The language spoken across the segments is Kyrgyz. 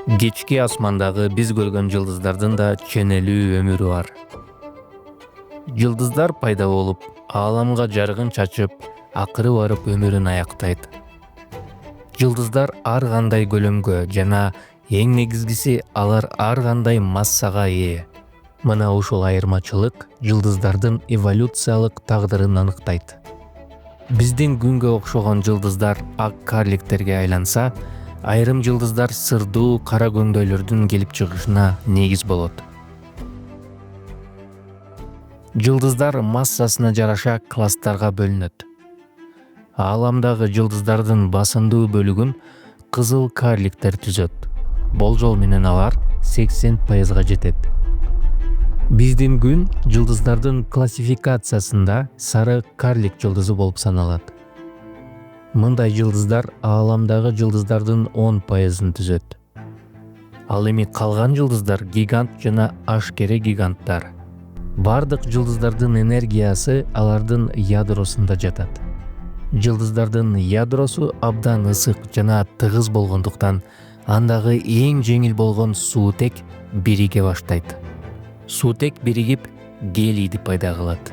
Кечки асмандагы биз көргөн жылдыздардын да ченелүү өмүрү бар. Жылдыздар пайда болуп, ааламга жарыгын чачып, акыры барып өмүрүн аяктайт. Жылдыздар ар кандай көлөмгө жана эң негизгиси алар ар кандай массага ээ. Мына ушул айырмачылык жылдыздардын эволюциялык тагдырын аныктайт. Биздин күнгө окшогон жылдыздар ак карликтерге айланса, айрым жылдыздар сырдуу кара көңдөйлөрдүн келип чыгышына негиз болот. Жылдыздар массасына жараша класстарга бөлүнөт. Ааламдагы жылдыздардын басымдуу бөлүгүн кызыл карликтер түзөт. Болжол менен алар 80%га жетет. Биздин күн жылдыздардын классификациясында сары карлик жылдызы болуп саналат. Мындай жылдыздар ааламдагы жылдыздардын 10%-ын түзөт. Ал эми калган жылдыздар гигант жана ашкере гиганттар. Бардык жылдыздардын энергиясы алардын ядросунда жатат. Жылдыздардын ядросу абдан ысык жана тыгыз болгондуктан андагы эң жеңил болгон суутек бириге баштайт. Суутек биригип гелийди пайда кылат.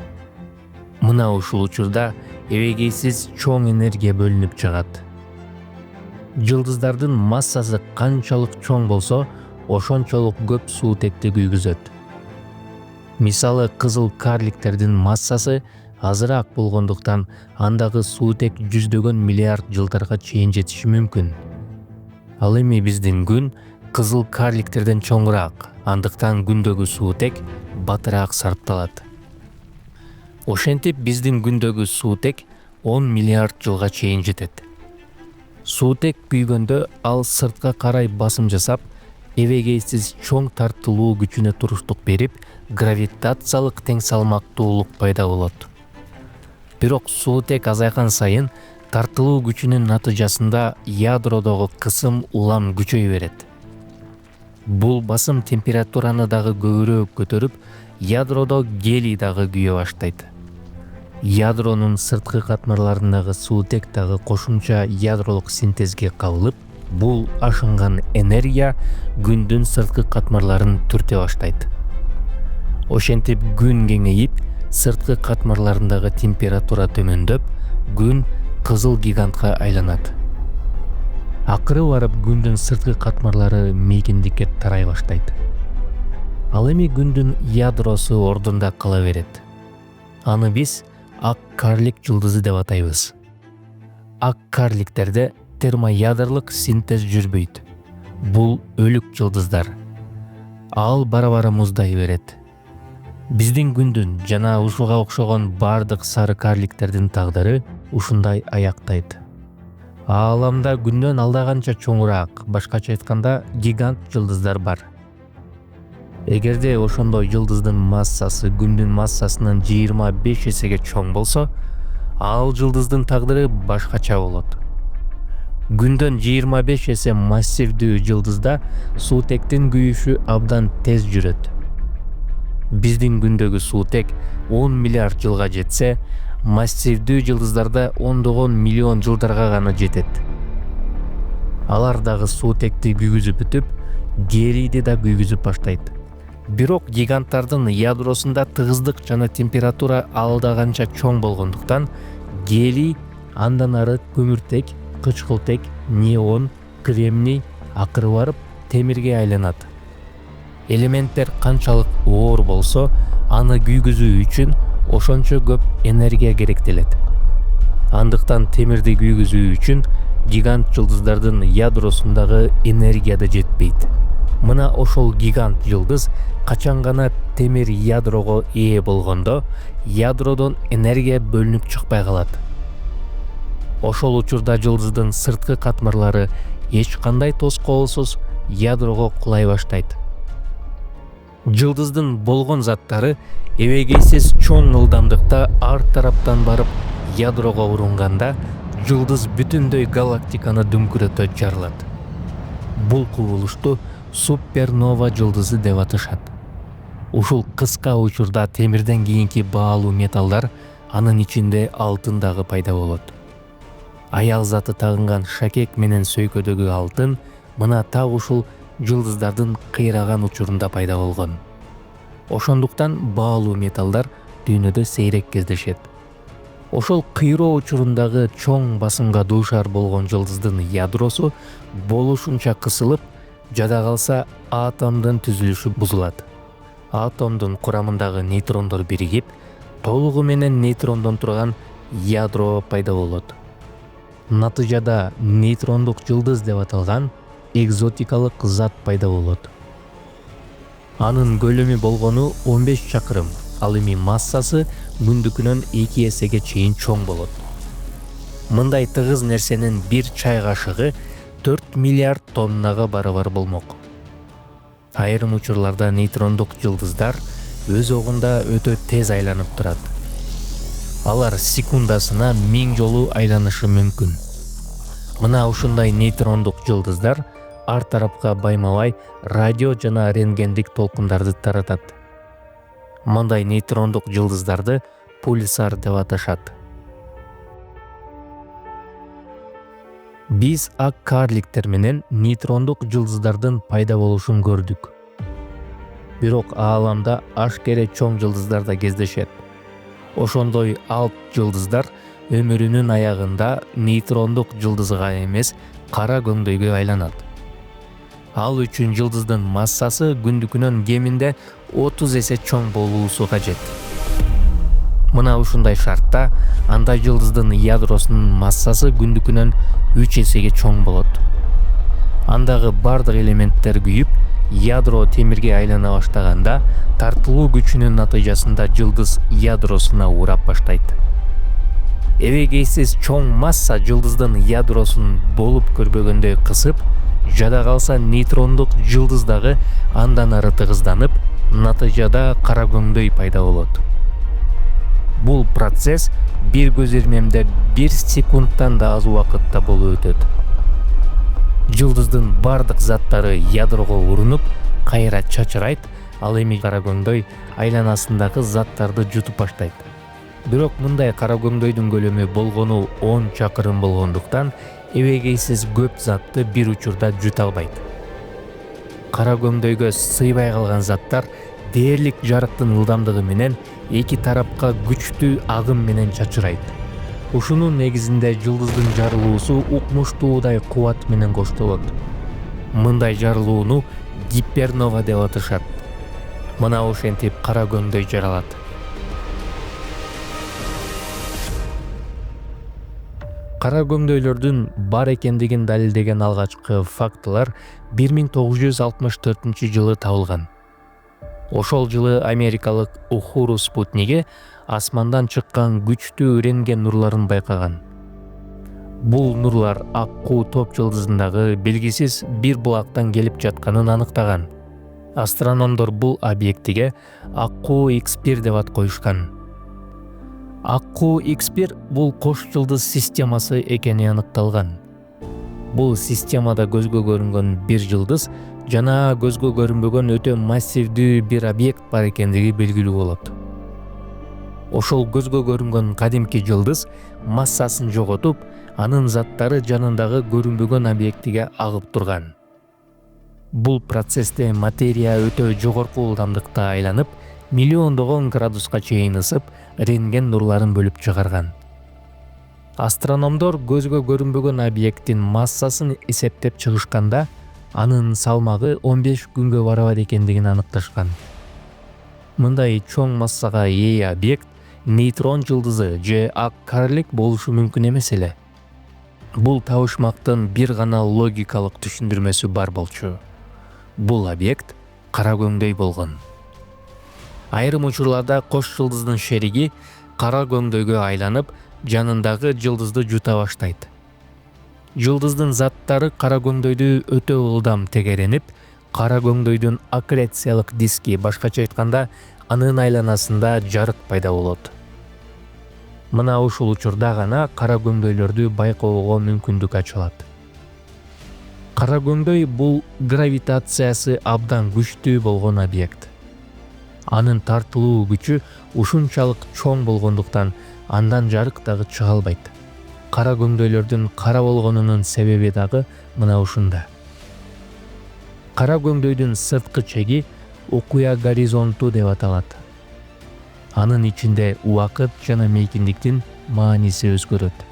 Мына ушул учурда эбегейсиз чоң энергия бөлүнүп чыгат. Жылдыздардын массасы канчалык чоң болсо, ошончолук көп суутекти күйгүзөт. Мисалы, кызыл карликтердин массасы азыраак болгондуктан андагы суутек жүздөгөн миллиард жылдарга чейин жетиши мүмкүн. Ал эми биздин күн кызыл карликтерден чоңураак, андыктан күндөгү суутек батыраак сарпталат. Ошентип биздин күндөгү суутек 10 миллиард жылга чейин жетет. Суутек күйгөндө ал сыртка карай басым жасап, эбегейсиз чоң тартылуу күчүнө туруштук берип, гравитациялык тең салмактуулук пайда болот. Бирок суутек азайган сайын тартылуу күчүнүн натыйжасында ядродогу кысым улам күчөй берет. Бул басым температураны дагы көбүрөөк көтөрүп, ядродо гелий дагы күйө баштайт. Ядронун сырткы катмарларындагы суутек дагы кошумча ядролук синтезге кабылып, бул ашынган энергия күндүн сырткы катмарларын түртө баштайт. Ошентип күн кеңейип, сырткы катмарларындагы температура төмөндөп, күн кызыл гигантка айланат. Акыры барып күндүн сырткы катмарлары мейкиндикке тарай баштайт. Ал эми күндүн ядросу ордунда кала берет. Аны биз ак карлик жылдызы деп атайбыз. Ак карликтерде термоядрлык синтез жүрбөйт. Бул өлүк жылдыздар. Ал бара-бара муздай берет. Биздин күндүн жана ушуга окшогон бардык сары карликтердин тагдыры ушундай аяктайт. Ааламда күндөн алда канча чоңураак, башкача айтканда, гигант жылдыздар бар. Эгерде ошондой жылдыздын массасы күндүн массасынын 25 эсеге чоң болсо, ал жылдыздын тагдыры башкача болот. Күндөн 25 эсе массивдүү жылдызда суутектин күйүшү абдан тез жүрөт. Биздин күндөгү суутек 10 миллиард жылга жетсе, массивдүү жылдыздарда ондогон миллион жылдарга гана жетет. Алар дагы суутекти күйгүзүп бүтүп, гелийди да күйгүзүп баштайт. Бирок гиганттардын ядросунда тыгыздык жана температура алда канча чоң болгондуктан, гелий андан ары көмүртек, кычкылтек, неон, кремний акыры барып темирге айланат. Элементтер канчалык оор болсо, аны күйгүзүү үчүн ошончо көп энергия керектелет. Андыктан темирди күйгүзүү үчүн гигант жылдыздардын ядросундагы энергия да жетпейт. Мына ошол гигант жылдыз качан гана темир ядрого ээ болгондо, ядродон энергия бөлүнүп чыкпай калат. Ошол учурда жылдыздын сырткы катмарлары эч кандай тоскоолсуз ядрого кулай баштайт. Жылдыздын болгон заттары эбегейсиз чоң ылдамдыкта ар тараптан барып ядрого урунганда, жылдыз бүтүндөй галактиканы дүңкүрөтө жарылат. Бул кубулушту супернова жылдызы деп атышат. Ушул кыска учурда темирден кийинки баалуу металлдар, анын ичинде алтын дагы пайда болот. Аял заты тагынган шакек менен сөйкөдөгү алтын мына так ушул жылдыздардын кыйраган учурунда пайда болгон. Ошондуктан баалуу металлдар дүйнөдө сейрек кездешет. Ошол кыйроо учурундагы чоң басымга дуушар болгон жылдыздын ядросу болушунча кысылып, жада калса атомдун түзүлүшү бузулат. Атомдун курамындагы нейтрондор биригип, толугу менен нейтрондон турган ядро пайда болот. Натыйжада нейтрондук жылдыз деп аталган экзотикалык зат пайда болот. Анын көлөмү болгону 15 чакырым, ал эми массасы күндүкүнөн 2 эсеге чейин чоң болот. Мындай тыгыз нерсенин бир чай кашыгы 4 миллиард тоннага барабар болмок. Айрым учурларда нейтрондук жылдыздар өз огунда өтө тез айланып турат. Алар секундасына 1000 жолу айланышы мүмкүн. Мына ушундай нейтрондук жылдыздар ар тарапка байма-бай радио жана рентгендик толкундарды таратат. Мындай нейтрондук жылдыздарды пульсар деп аташат. Биз ак карликтер менен нейтрондук жылдыздардын пайда болушун көрдүк. Бирок ааламда ашкере чоң жылдыздар да кездешет. Ошондой алп жылдыздар өмүрүнүн аягында нейтрондук жылдызга эмес, кара көңдөйгө айланат. Ал үчүн жылдыздын массасы күндүкүнөн кеминде 30 эсе чоң болуусу кажет. Мына ушундай шартта андай жылдыздын ядросунун массасы күндүкүнөн 3 эсеге чоң болот. Андагы бардык элементтер күйүп, ядро темирге айлана баштаганда тартылуу күчүнүн натыйжасында жылдыз ядросуна урап баштайт. Эбегейсиз чоң масса жылдыздын ядросун болуп көрбөгөндөй кысып, жада калса нейтрондук жылдыз дагы андан ары тыгызданып, натыйжада кара көңдөй пайда болот. Бул процесс бир көз ирмемде 1 секундтан да аз убакытта болуп өтөт. Жылдыздын бардык заттары ядрого урунуп, кайра чачырайт, ал эми кара көңдөй айланасындагы заттарды жутуп баштайт. Бирок мындай кара көңдөйдүн көлөмү болгону 10 чакырым болгондуктан эбегейсиз көп затты бир учурда жута албайт. Кара көңдөйгө сыйбай калган заттар дээрлик жарыктын ылдамдыгы менен эки тарапка күчтүү агым менен чачырайт. Ушунун негизинде жылдыздын жарылуусу укмуштуудай кубат менен коштолот. Мындай жарылууну гипернова деп аташат. Мына ошентип кара көңдөй жаралат. Кара көңдөйлөрдүн бар экендигин далилдеген алгачкы фактылар 1964 жылы табылган. Ошол жылы америкалык Ухуру спутниги асмандан чыккан күчтүү рентген нурларын байкаган. Бул нурлар Аккуу топ жылдызындагы белгисиз бир булактан келип жатканын аныктаган. Астрономдор бул объектиге Аккуу X1 деп ат коюшкан. Аккуу X1 бул кош жылдыз системасы экени аныкталган. Бул системада көзгө көрүнгөн бир жылдыз жана көзгө көрүнбөгөн өтө массивдүү бир объект бар экендиги белгилүү болот. Ошол көзгө көрүнгөн кадимки жылдыз массасын жоготуп, анын заттары жанындагы көрүнбөгөн объектиге агып турган. Бул процессте материя өтө жогорку ылдамдыкта айланып, миллиондогон градуска чейин ысып, рентген нурларын бөлүп чыгарган. Астрономдор көзгө көрүнбөгөн объекттин массасын эсептеп чыгышканда, анын салмагы 15 күнгө барабар экендигин аныкташкан. Мындай чоң массага ээ объект нейтрон жылдызы же ак карлик болушу мүмкүн эмес эле. Бул табышмактын бир гана логикалык түшүндүрмөсү бар болчу. Бул объект кара көңдөй болгон. Айрым учурларда кош жылдыздын шериги кара көңдөйгө айланып, жанындагы жылдызды жута баштайт. Жылдыздын заттары кара көңдөйдү өтө ылдам тегеренип, кара көңдөйдүн аккрециялык диски, башкача айтканда, анын айланасында жарык пайда болот. Мына ушул учурда гана кара көңдөйлөрдү байкоого мүмкүндүк ачылат. Кара көңдөй бул гравитациясы абдан күчтүү болгон объект. Анын тартылуу күчү ушунчалык чоң болгондуктан андан жарык дагы чыга албайт. Кара көңдөйлөрдүн кара болгонунун себеби дагы мына ушунда. Кара көңдөйдүн сырткы чеги окуя горизонту деп аталат. Анын ичинде убакыт жана мейкиндиктин мааниси өзгөрөт.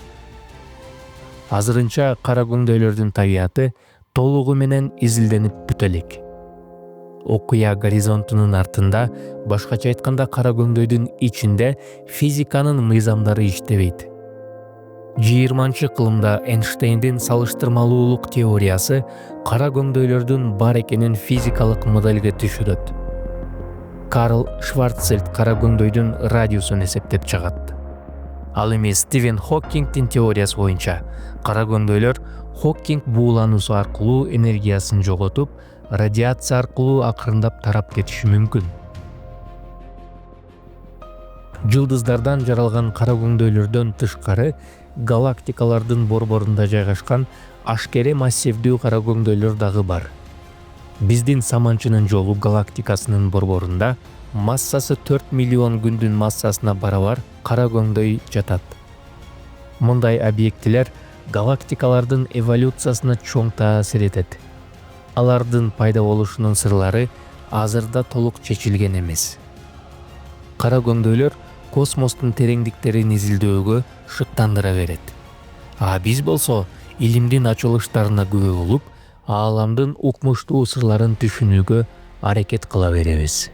Азырынча кара көңдөйлөрдүн табияты толугу менен изилденип бүтө элек. Окуя горизонтунун артында, башкача айтканда, кара көңдөйдүн ичинде физиканын мыйзамдары иштебейт. 20-кылымда Эйнштейндин салыштырмалуулук теориясы кара көңдөйлөрдүн бар экенин физикалык моделге түшүрөт. Карл Шварцшильд кара көңдөйдүн радиусун эсептеп чыгат. Ал эми Стивен Хокингдин теориясы боюнча кара көңдөйлөр Хокинг буулануусу аркылуу энергиясын жоготуп, радиация аркылуу акырындап тарап кетиши мүмкүн. Жылдыздардан жаралган кара көңдөйлөрдөн тышкары, галактикалардын борборунда жайгашкан ашкере массивдүү кара көңдөйлөр дагы бар. Биздин Саманчынын жолу галактикасынын борборунда массасы 4 миллион күндүн массасына барабар кара көңдөй жатат. Мындай объектилер галактикалардын эволюциясына чоң таасир этет. Алардын пайда болушунун сырлары азырда толук чечилген эмес. Кара көңдөйлөр космостун тереңдиктерин изилдөөгө шыктандыра берет. А биз болсо илимдин ачылыштарына күбө болуп, ааламдын укмуштуу сырларын түшүнүүгө аракет кыла беребиз.